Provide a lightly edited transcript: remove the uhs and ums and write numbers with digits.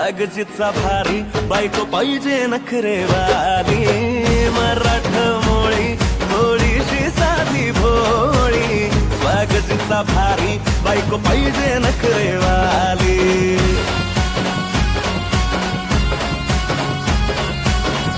स्वागजीचा भारी बायको पाहिजे नखरेवाली मराठमोळी थोडीशी साधी भोळी स्वागजीचा भारी बायको पाहिजे नखरेवाली